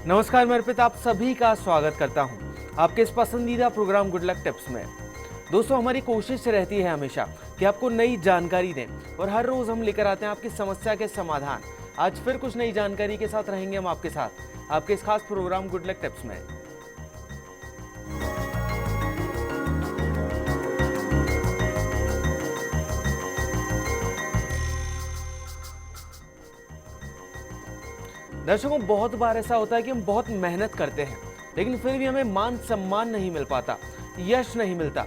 नमस्कार, मैं अर्पित आप सभी का स्वागत करता हूं आपके इस पसंदीदा प्रोग्राम गुड लक टिप्स में। दोस्तों, हमारी कोशिश रहती है हमेशा कि आपको नई जानकारी दें और हर रोज हम लेकर आते हैं आपकी समस्या के समाधान। आज फिर कुछ नई जानकारी के साथ रहेंगे हम आपके साथ आपके इस खास प्रोग्राम गुड लक टिप्स में। दर्शकों, बहुत बार ऐसा होता है कि हम बहुत मेहनत करते हैं लेकिन फिर भी हमें मान सम्मान नहीं मिल पाता, यश नहीं मिलता।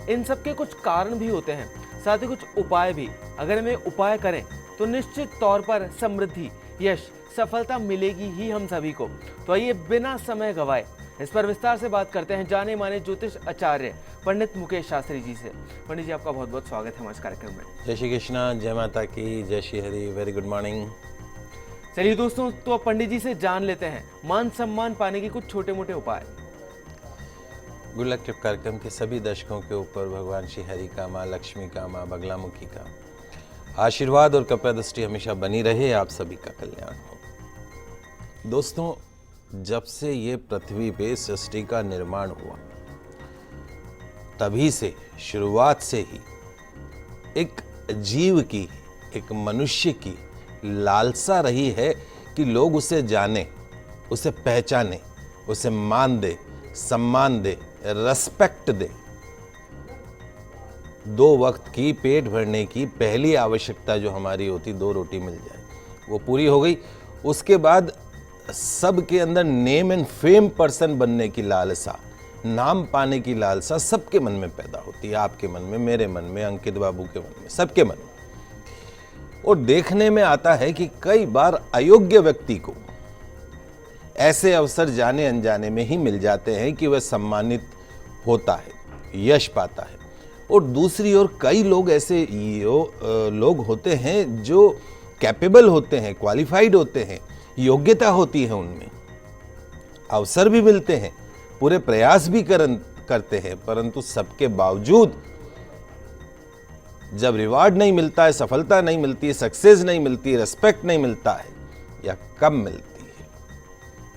इन सब के कुछ कारण भी होते हैं, साथ ही कुछ उपाय भी। अगर हमें उपाय करें तो निश्चित तौर पर समृद्धि, यश, सफलता मिलेगी ही हम सभी को। तो आइए बिना समय गवाए इस पर विस्तार से बात करते हैं जाने माने ज्योतिष आचार्य पंडित मुकेश शास्त्री जी से। पंडित जी, आपका बहुत बहुत स्वागत है हमारे कार्यक्रम में। जय श्री कृष्णा, जय माता की, जय Shri Hari. Very good morning. चलिए दोस्तों, तो अब पंडित जी से जान लेते हैं मान सम्मान पाने के कुछ छोटे मोटे उपाय। गुड लक टिप कार्यक्रम के सभी दर्शकों के ऊपर भगवान श्री हरि का, माँ लक्ष्मी का, माँ बगलामुखी का आशीर्वाद और कृपा दृष्टि हमेशा बनी रहे। आप सभी का कल्याण हो। दोस्तों, जब से ये पृथ्वी पे सृष्टि का निर्माण हुआ तभी से, शुरुआत से ही एक जीव की, एक मनुष्य की लालसा रही है कि लोग उसे जाने, उसे पहचाने, उसे मान दे, सम्मान दे, रेस्पेक्ट दे। दो वक्त की पेट भरने की पहली आवश्यकता जो हमारी होती, दो रोटी मिल जाए, वो पूरी हो गई। उसके बाद सबके अंदर नेम एंड फेम पर्सन बनने की लालसा, नाम पाने की लालसा सबके मन में पैदा होती है। आपके मन में, मेरे मन में, अंकित बाबू के मन में, सबके मन में। और देखने में आता है कि कई बार अयोग्य व्यक्ति को ऐसे अवसर जाने अनजाने में ही मिल जाते हैं कि वह सम्मानित होता है, यश पाता है। और दूसरी ओर कई लोग ऐसे लोग होते हैं जो कैपेबल होते हैं, क्वालिफाइड होते हैं, योग्यता होती है उनमें, अवसर भी मिलते हैं, पूरे प्रयास भी करते हैं, परंतु सबके बावजूद जब रिवार्ड नहीं मिलता है, सफलता नहीं मिलती है, सक्सेस नहीं मिलती है, रेस्पेक्ट नहीं मिलता है या कम मिलती है,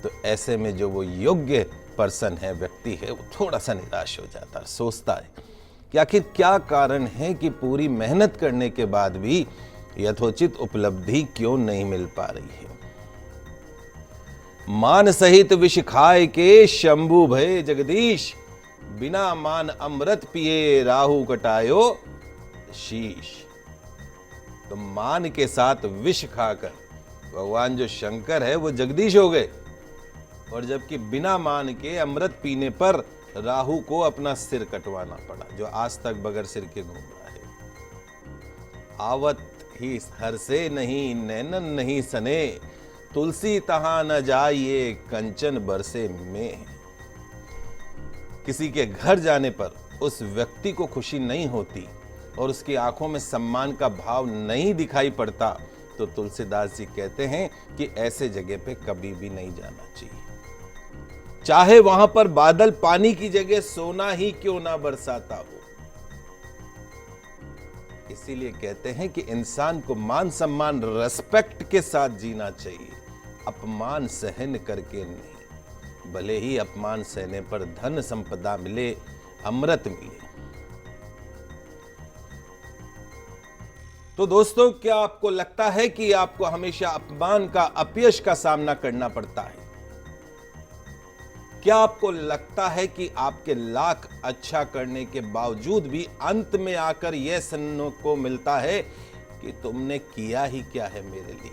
तो ऐसे में जो वो योग्य पर्सन है, व्यक्ति है, वो थोड़ा सा निराश हो जाता है। सोचता है कि आखिर क्या कारण है कि पूरी मेहनत करने के बाद भी यथोचित उपलब्धि क्यों नहीं मिल पा रही है। मान सहित विष खाए के शंभु भय जगदीश, बिना मान अमृत पिए राहु कटायो शीश। तो मान के साथ विष खाकर भगवान जो शंकर है वो जगदीश हो गए, और जबकि बिना मान के अमृत पीने पर राहु को अपना सिर कटवाना पड़ा, जो आज तक बगैर सिर के घूम रहा है। आवत ही हर से नहीं, नैनन नहीं सने, तुलसी तहां न जाइए, कंचन बरसे में। किसी के घर जाने पर उस व्यक्ति को खुशी नहीं होती और उसकी आंखों में सम्मान का भाव नहीं दिखाई पड़ता, तो तुलसीदास जी कहते हैं कि ऐसे जगह पे कभी भी नहीं जाना चाहिए, चाहे वहां पर बादल पानी की जगह सोना ही क्यों ना बरसाता हो। इसीलिए कहते हैं कि इंसान को मान सम्मान, रेस्पेक्ट के साथ जीना चाहिए, अपमान सहन करके नहीं। भले ही अपमान सहने पर धन संपदा मिले, अमृत मिले। तो दोस्तों, क्या आपको लगता है कि आपको हमेशा अपमान का, अपयश का सामना करना पड़ता है? क्या आपको लगता है कि आपके लाख अच्छा करने के बावजूद भी अंत में आकर यह सुनने को मिलता है कि तुमने किया ही क्या है मेरे लिए?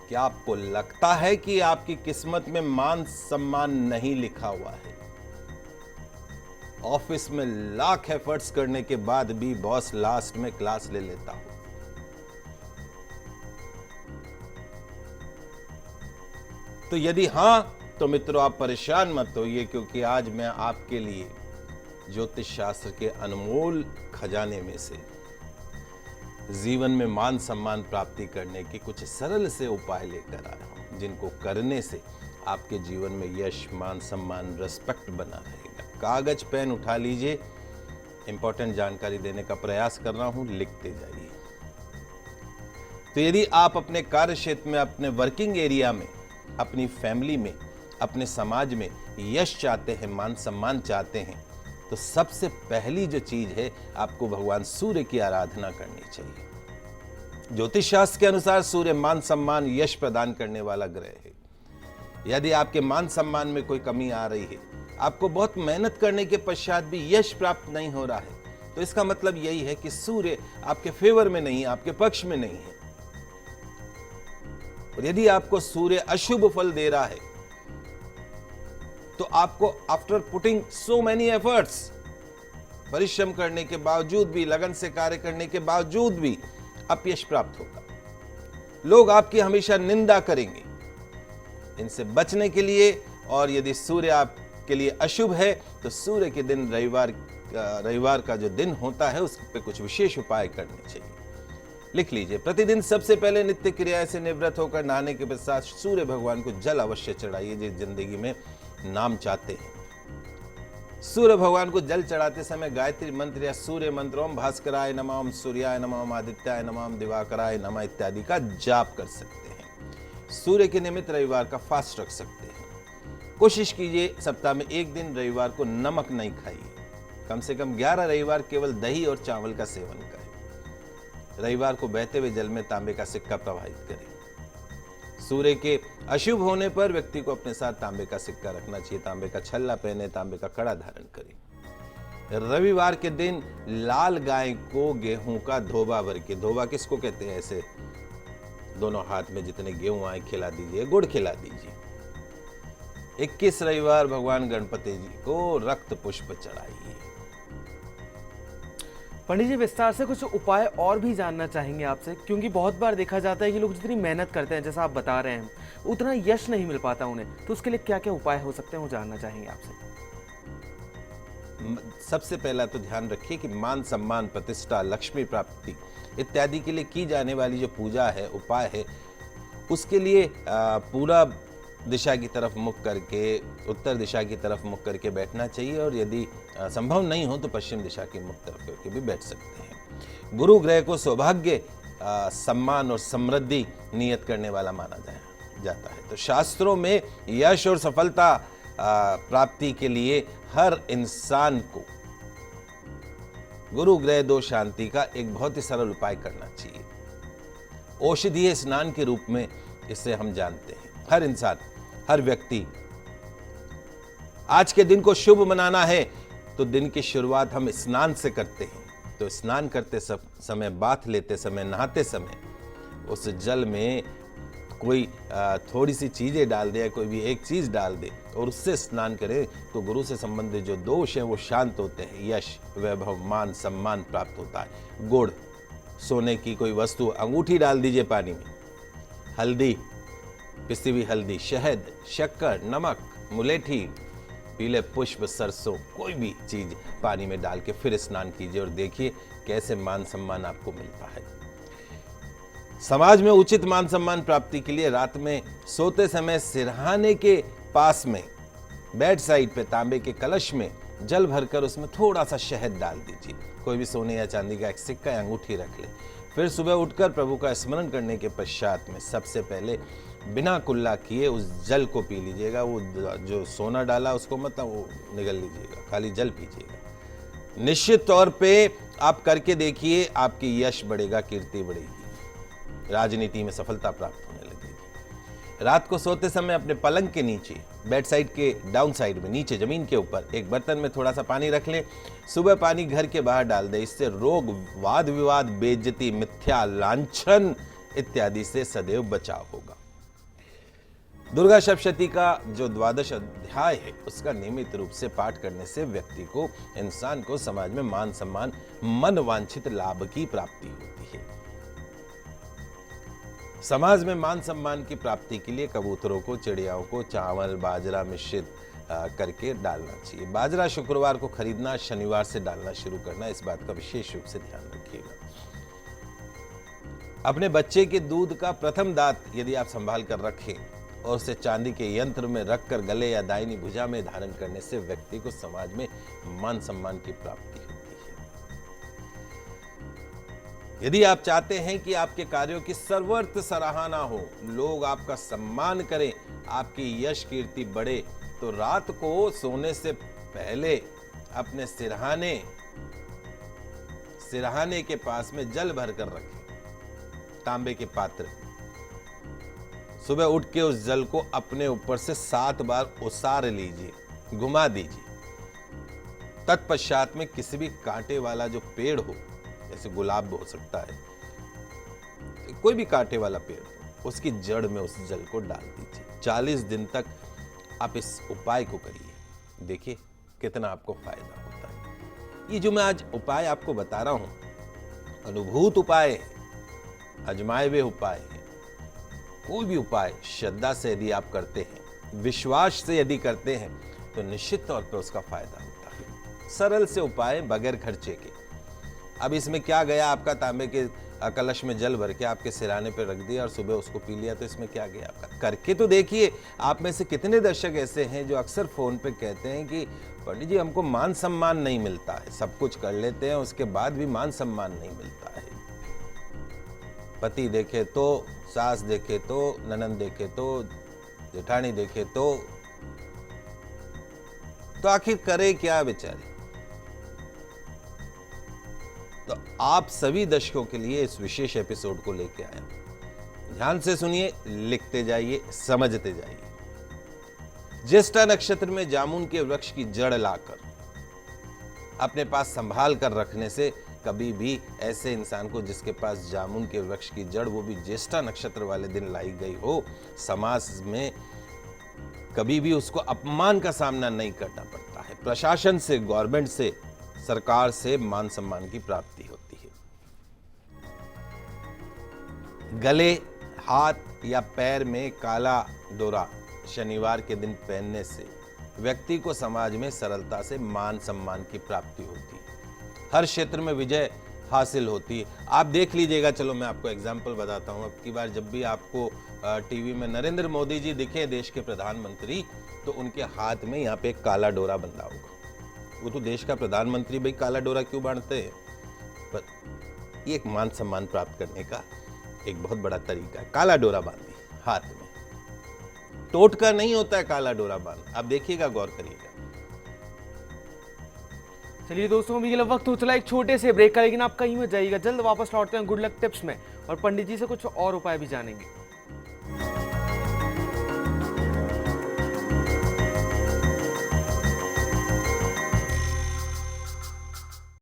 क्या आपको लगता है कि आपकी किस्मत में मान सम्मान नहीं लिखा हुआ है? ऑफिस में लाख एफर्ट्स करने के बाद भी बॉस लास्ट में क्लास ले लेता हो। तो यदि हां, तो मित्रों आप परेशान मत होइए, क्योंकि आज मैं आपके लिए ज्योतिष शास्त्र के अनमोल खजाने में से जीवन में मान सम्मान प्राप्ति करने के कुछ सरल से उपाय लेकर आया हूं, जिनको करने से आपके जीवन में यश, मान सम्मान, रेस्पेक्ट बना रहेगा। कागज पेन उठा लीजिए, इंपॉर्टेंट जानकारी देने का प्रयास कर रहा हूं, लिखते जाइए। तो यदि आप अपने कार्य क्षेत्र में, अपने वर्किंग एरिया में अपनी फैमिली में, अपने समाज में यश चाहते हैं, मान सम्मान चाहते हैं, तो सबसे पहली जो चीज है, आपको भगवान सूर्य की आराधना करनी चाहिए। ज्योतिष शास्त्र के अनुसार सूर्य मान सम्मान यश प्रदान करने वाला ग्रह है। यदि आपके मान सम्मान में कोई कमी आ रही है, आपको बहुत मेहनत करने के पश्चात भी यश प्राप्त नहीं हो रहा है, तो इसका मतलब यही है कि सूर्य आपके फेवर में नहीं, आपके पक्ष में नहीं है। और यदि आपको सूर्य अशुभ फल दे रहा है, तो आपको after putting so many efforts, परिश्रम करने के बावजूद भी, लगन से कार्य करने के बावजूद भी अपयश प्राप्त होगा। लोग आपकी हमेशा निंदा करेंगे। इनसे बचने के लिए, और यदि सूर्य आपके लिए अशुभ है, तो सूर्य के दिन रविवार का जो दिन होता है, उस पर कुछ विशेष उपाय करने चाहिए। लिख लीजिए, प्रतिदिन सबसे पहले नित्य क्रिया से निवृत्त होकर नहाने के पश्चात सूर्य भगवान को जल अवश्य चढ़ाइए, जिस जिंदगी में नाम चाहते हैं। सूर्य भगवान को जल चढ़ाते समय गायत्री मंत्र या सूर्य मंत्र, ओम भास्कराय नमः, ओम सूर्याय नमः, ओम आदित्याय नमः, ओम दिवाकराय नमः इत्यादि का जाप कर सकते हैं। सूर्य के निमित्त रविवार का फास्ट रख सकते हैं। कोशिश कीजिए सप्ताह में एक दिन रविवार को नमक नहीं खाइए। कम से कम 11 रविवार केवल दही और चावल का सेवन करें। रविवार को बहते हुए जल में तांबे का सिक्का प्रवाहित करें। सूर्य के अशुभ होने पर व्यक्ति को अपने साथ तांबे का सिक्का रखना चाहिए। तांबे का छल्ला पहने, तांबे का कड़ा धारण करें। रविवार के दिन लाल गाय को गेहूं का धोबा भर के, धोबा किसको कहते हैं, ऐसे दोनों हाथ में जितने गेहूं आए खिला दीजिए, गुड़ खिला दीजिए। 21 रविवार भगवान गणपति जी को रक्त पुष्प चढ़ाइए। पंडित जी, विस्तार से कुछ उपाय और भी जानना चाहेंगे आपसे, क्योंकि बहुत बार देखा जाता है कि लोग जितनी मेहनत करते हैं, जैसा आप बता रहे हैं, उतना यश नहीं मिल पाता उन्हें, तो उसके लिए क्या क्या उपाय हो सकते हैं, वो जानना चाहेंगे आपसे। सबसे पहला तो ध्यान रखिए कि मान सम्मान, प्रतिष्ठा, लक्ष्मी प्राप्ति इत्यादि के लिए की जाने वाली जो पूजा है, उपाय है, उसके लिए पूरा दिशा की तरफ मुख करके, उत्तर दिशा की तरफ मुख करके बैठना चाहिए, और यदि संभव नहीं हो तो पश्चिम दिशा की मुख तरफ करके भी बैठ सकते हैं। गुरु ग्रह को सौभाग्य, सम्मान और समृद्धि नियत करने वाला माना जाता है। तो शास्त्रों में यश और सफलता प्राप्ति के लिए हर इंसान को गुरु ग्रह दोष शांति का एक बहुत ही सरल उपाय करना चाहिए। औषधीय स्नान के रूप में इसे हम जानते हैं। हर इंसान, हर व्यक्ति, आज के दिन को शुभ मनाना है तो दिन की शुरुआत हम स्नान से करते हैं। तो स्नान करते समय, बाथ लेते समय, नहाते समय उस जल में कोई थोड़ी सी चीजें डाल दे, कोई भी एक चीज डाल दे और उससे स्नान करे, तो गुरु से संबंधित जो दोष है वो शांत होते हैं। यश, वैभव, मान सम्मान प्राप्त होता है। गुड़, सोने की कोई वस्तु, अंगूठी डाल दीजिए पानी में, हल्दी, पिसी हुई हल्दी, शहद, शक्कर, नमक, मुलेठी, पीले पुष्प, सरसों, कोई भी चीज पानी में डाल के फिर स्नान कीजिए और देखिए कैसे मान सम्मान आपको मिलता है। समाज में उचित मान सम्मान प्राप्ति के लिए रात में सोते समय सिरहाने के पास में, बेड साइड पे तांबे के कलश में जल भरकर उसमें थोड़ा सा शहद डाल दीजिए। कोई भी सोने या चांदी का एक सिक्का या अंगूठी रख ले। फिर सुबह उठकर प्रभु का स्मरण करने के पश्चात में सबसे पहले बिना कुल्ला किए उस जल को पी लीजिएगा। वो जो सोना डाला उसको मत वो निगल लीजिएगा, खाली जल पीजिएगा। निश्चित तौर पे आप करके देखिए, आपकी यश बढ़ेगा, कीर्ति बढ़ेगी, राजनीति में सफलता प्राप्त होने लगेगी। रात को सोते समय अपने पलंग के नीचे, बेड साइड के डाउन साइड में, नीचे जमीन के ऊपर एक बर्तन में थोड़ा सा पानी रख लें। सुबह पानी घर के बाहर डाल दें। इससे रोग, वाद विवाद, बेइज्जती, मिथ्या, लांछन इत्यादि से सदैव बचाव होगा। दुर्गा सप्तशती का जो 12 अध्याय है उसका नियमित रूप से पाठ करने से व्यक्ति को, इंसान को समाज में मान सम्मान, मन वांछित लाभ की प्राप्ति होती है। समाज में मान सम्मान की प्राप्ति के लिए कबूतरों को, चिड़ियाओं को चावल, बाजरा मिश्रित करके डालना चाहिए। बाजरा शुक्रवार को खरीदना, शनिवार से डालना शुरू करना, इस बात का विशेष रूप से ध्यान रखिएगा। अपने बच्चे के दूध का प्रथम दांत यदि आप संभाल कर रखें और उसे चांदी के यंत्र में रखकर गले या दाहिनी भुजा में धारण करने से व्यक्ति को समाज में मान सम्मान की प्राप्ति होती है। यदि आप चाहते हैं कि आपके कार्यों की सर्वत्र सराहना हो, लोग आपका सम्मान करें, आपकी यश कीर्ति बढ़े, तो रात को सोने से पहले अपने सिरहाने के पास में जल भर कर रखें, तांबे के पात्र। सुबह उठ के उस जल को अपने ऊपर से 7 बार उसार लीजिए, घुमा दीजिए। तत्पश्चात में किसी भी कांटे वाला जो पेड़ हो, जैसे गुलाब हो सकता है, कोई भी कांटे वाला पेड़ हो, उसकी जड़ में उस जल को डाल दीजिए। 40 दिन तक आप इस उपाय को करिए, देखिए कितना आपको फायदा होता है। ये जो मैं आज उपाय आपको बता रहा हूं, अनुभूत उपाय है, आजमाए हुए उपाय है। कोई भी उपाय श्रद्धा से यदि आप करते हैं, विश्वास से यदि करते हैं, तो निश्चित तौर पर उसका फायदा होता है। सरल से उपाय बगैर खर्चे के। अब इसमें क्या गया, आपका तांबे के कलश में जल भर के आपके सिराने पर रख दिया और सुबह उसको पी लिया, तो इसमें क्या गया आपका? करके तो देखिए। आप में से कितने दर्शक ऐसे हैं जो अक्सर फोन पे कहते हैं कि पंडित जी हमको मान सम्मान नहीं मिलता है, सब कुछ कर लेते हैं उसके बाद भी मान सम्मान नहीं मिलता है। पति देखे तो, सास देखे तो, ननद देखे तो, जेठानी देखे तो आखिर करे क्या बेचारे? तो आप सभी दर्शकों के लिए इस विशेष एपिसोड को लेके आया। ध्यान से सुनिए, लिखते जाइए, समझते जाइए। ज्येष्ठा नक्षत्र में जामुन के वृक्ष की जड़ लाकर अपने पास संभाल कर रखने से कभी भी ऐसे इंसान को जिसके पास जामुन के वृक्ष की जड़, वो भी ज्येष्ठा नक्षत्र वाले दिन लाई गई हो, समाज में कभी भी उसको अपमान का सामना नहीं करना पड़ता है। प्रशासन से, गवर्नमेंट से, सरकार से मान सम्मान की प्राप्ति होती है। गले, हाथ या पैर में काला डोरा शनिवार के दिन पहनने से व्यक्ति को समाज में सरलता से मान सम्मान की प्राप्ति होती है। हर क्षेत्र में विजय हासिल होती है। आप देख लीजिएगा, चलो मैं आपको एग्जाम्पल बताता हूँ। अब की बार जब भी आपको टीवी में नरेंद्र मोदी जी दिखे, देश के प्रधानमंत्री, तो उनके हाथ में यहाँ पे एक काला डोरा बंधा होगा। वो तो देश का प्रधानमंत्री, भाई काला डोरा क्यों बांधते हैं? पर ये एक मान सम्मान प्राप्त करने का एक बहुत बड़ा तरीका है। काला डोरा बांधिए हाथ में, टोटका नहीं होता है काला डोरा बांध। आप देखिएगा, गौर करिएगा। चलिए दोस्तों, अभी के लिए वक्त हो चला एक छोटे से ब्रेक का, लेकिन आप कहीं मत जाइएगा, जल्द वापस लौटते हैं गुड लक टिप्स में और पंडित जी से कुछ और उपाय भी जानेंगे।